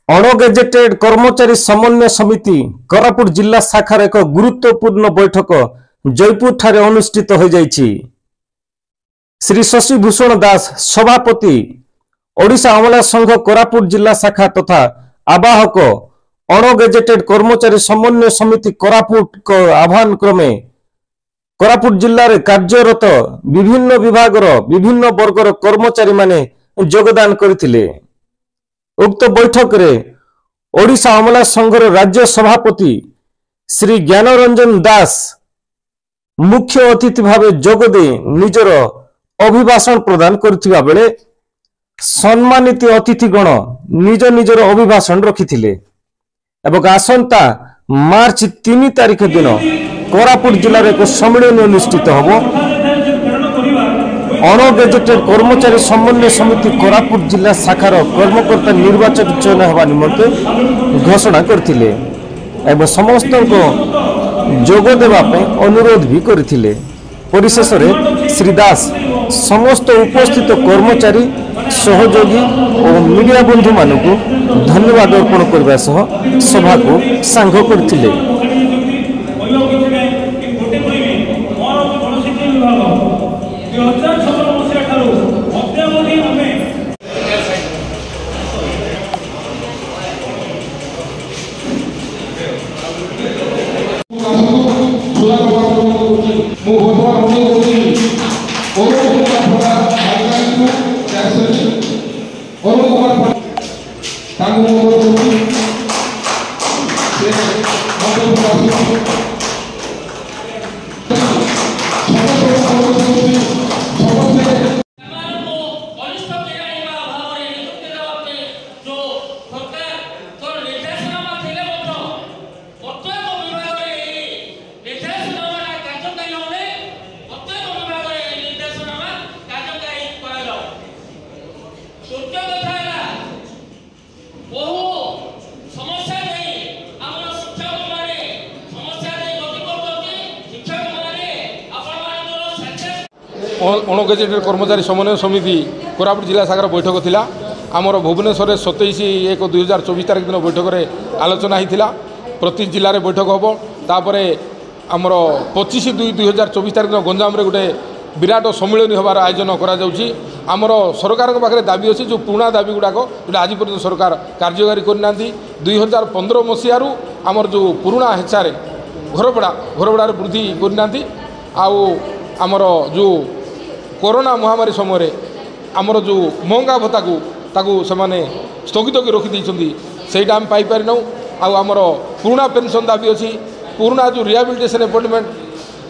अणगेजेटेड कर्मचारी समन्वय समिति कोरापुट जिला शाखार एक गुरुत्वपूर्ण बैठक जयपुर ठारे अनुष्ठित हो जाइछि। श्री शशिभूषण दास सभापति ओडिशा अमला संघ कोरापुट जिला शाखा तथा आवाहक अणगेजेटेड कर्मचारी समन्वय समिति कोरापुट को आह्वान क्रमे कोरापुट जिले में कार्यरत विभिन्न विभागर विभिन्न वर्गर कर्मचारी माने योगदान करथिले। उक्त बैठक रे ओडिशा अमला संघर राज्य सभापति श्री ज्ञानरंजन दास मुख्य अतिथि भावे जोगदे निजर अभिभाषण प्रदान करथिबा बेले सम्मानित अतिथिगण निज निजर अभिभाषण रखिथिले एवं आसंता मार्च 3 तारिख दिन कोरापुट जिले में एक सम्मेलन अनुष्ठित होबो। अणगेजेटेड कर्मचारी समन्वय समिति कोरापुट जिला शाखार कर्मकर्ता निर्वाचन चयन होगा निमंते घोषणा करथिले एवं समस्त को जोग देवा पे अनुरोध भी करथिले। परिशेष रे श्री दास समस्त उपस्थित कर्मचारी सहयोगी और मीडिया बंधु मानक धन्यवाद अर्पण करबा सह सभा को सांघ करथिले। अणगेजेटेड कर्मचारी समन्वय समिति कोरापुट जिला शाखार बैठक थिला। आमर भुवनेश्वर 27/1/2024 तारिख दिन बैठक में आलोचना होता। प्रति जिले में बैठक हम तापर आमर 25/2/2024 तारिख दिन गंजाम रे गोटे विराट सम्मेलन होबार आयोजन करमर सरकार पाखे दाबी अच्छी जो पुराणा दाबी गुड़ाक जो आज पर्यटन सरकार कार्यकारी करना 2015 मसीह आमर जो पुराणा हेचारे घरभड़ा वृद्धि करना आमर जो कोरोना महामारी समय आमर जो महंगा भत्ता को ताकू से स्थगित कर रखी सेटा आम पाइपर नौ आमर पुराणा पेंशन दाबी अच्छी पुराणा जो रिहाबिलिटेशन अपॉइंटमेंट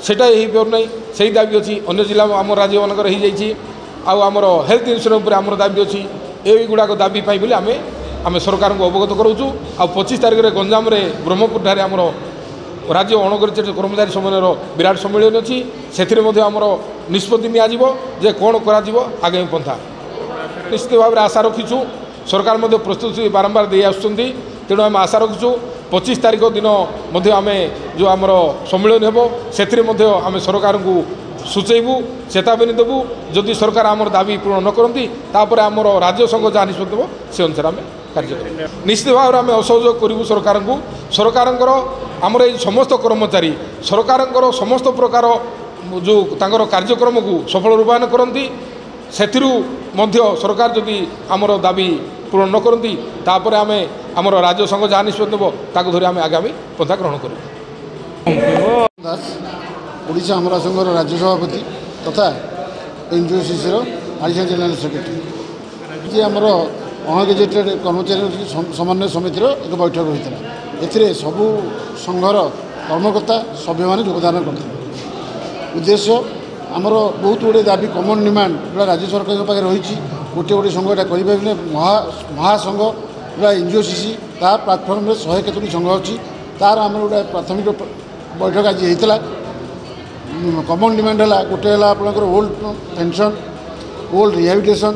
सेटा हो पारना से दाबी अच्छी अन्य जिला आम राज्य मानकर आमर हेल्थ इंश्योरेंस पर आमर दाबी अच्छी युवाक दाबी पाई बोली आम सरकार को अवगत कराऊँ। 25 तारिख में गंजाम ब्रह्मपुर ठारे आमर राज्य अणगेजेटेड कर्मचारी समन्वयर विराट सम्मेलन अच्छी से निष्पत्ति नि कौन कर आगामी पंथा निश्चित भाव में आशा रखीचु। सरकार प्रस्तुति बारंबार दे आसुँच तेणु आम आशा रखीचु 25 तारिख दिन आम जो आमर सम्मेलन हो से आम सरकार को सूचेबू चेतावनी देवु जदि सरकार आमर दाबी पूर्ण न करती तापर आमर राज्य संघ जहाँ निष्पत्ति हो से अनुसार आम कार्य निश्चित भाव में आम असहयोग करूँ सरकार आमर ये समस्त कर्मचारी सरकार समस्त प्रकार जो तांकर कार्यक्रम को सफल रूपायन करती से सरकार जदि आमर दाबी पूर्ण न करती तापर आम आमर राज्य संघ जहाँ निष्पत्ति हो ताकू धरी आम आगामी पन्था ग्रहण करूँ। ओडिशा अमला संघर राज्य सभापति तथा एनजीओसीसी एडिशनल जनरल सेक्रेटरी जी आमर अणगेजेटेड कर्मचारी समन्वय समितिर एक बैठक होता है। सबू संघर कर्मकर्ता सभ्य मैंने योगदान करते उद्देश्य आमर बहुत गुड़े दाबी कमन डिमांड जो राज्य सरकार पाखे रही गोटे गोटे संघ यहाँ करें महासंघ जो एनजीओसीसी तार प्लाटफर्म में 100 केतोटी संघ अच्छी तार आम गोटे प्राथमिक बैठक आज होता। कमन डिमांड है गोटे आपंकर old pension old rehabilitation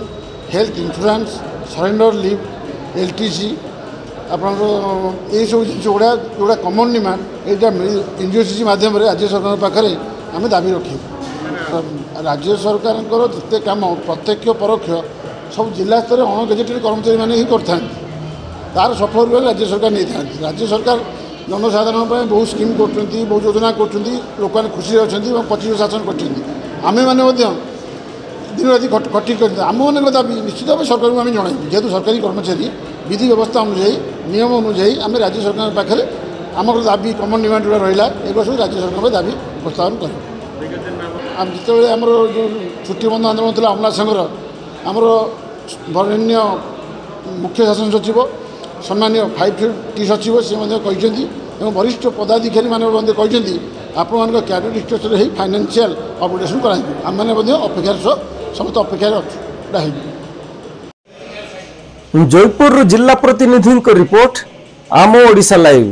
health insurance surrender leave LTC आपंकर ये सब जिन गुड़ा जोड़ा कमन डिमांड यहाँ एनजीओसीसी मध्यम राज्य सरकार पाखे आम दाबी रखी राज्य सरकार जिते कम प्रत्यक्ष परोक्ष सब जिला स्तर अणगेजेटेड कर्मचारी मैंने ही करते तार सफल रहे राज्य सरकार नहीं था। राज्य सरकार जनसाधारण बहुत स्कीम कर बहुत योजना कर लोक मैंने खुशी अच्छा 25 शासन कर आम मैंने दिन राति खटी कर आम मान दाबी निश्चित भाव सरकार को आम जन जेहतु सरकारी कर्मचारी विधि व्यवस्था अनुजाई नियम अनुजाई आम राज्य सरकार पाखे आम दाबी कमन डिमांड गुड़ा रहा एक सब राज्य सरकार दाबी उपस्थापन कर जिते आम जो छुट्टी बंद आंदोलन था अमला संघर आमर बरेण्य मुख्य शासन सचिव सम्मान्य 5T सचिव सी कहते वरिष्ठ पदाधिकारी मैंने कहते आपण मान कैबिनेट स्ट्रक्चर ही फाइनेंशियल अपडेशन कराई आम मैंने अपेक्षार सह समस्त अपेक्षार अच्छे जयपुर जिला प्रतिनिधि रिपोर्ट आम ओडिशा लाइव।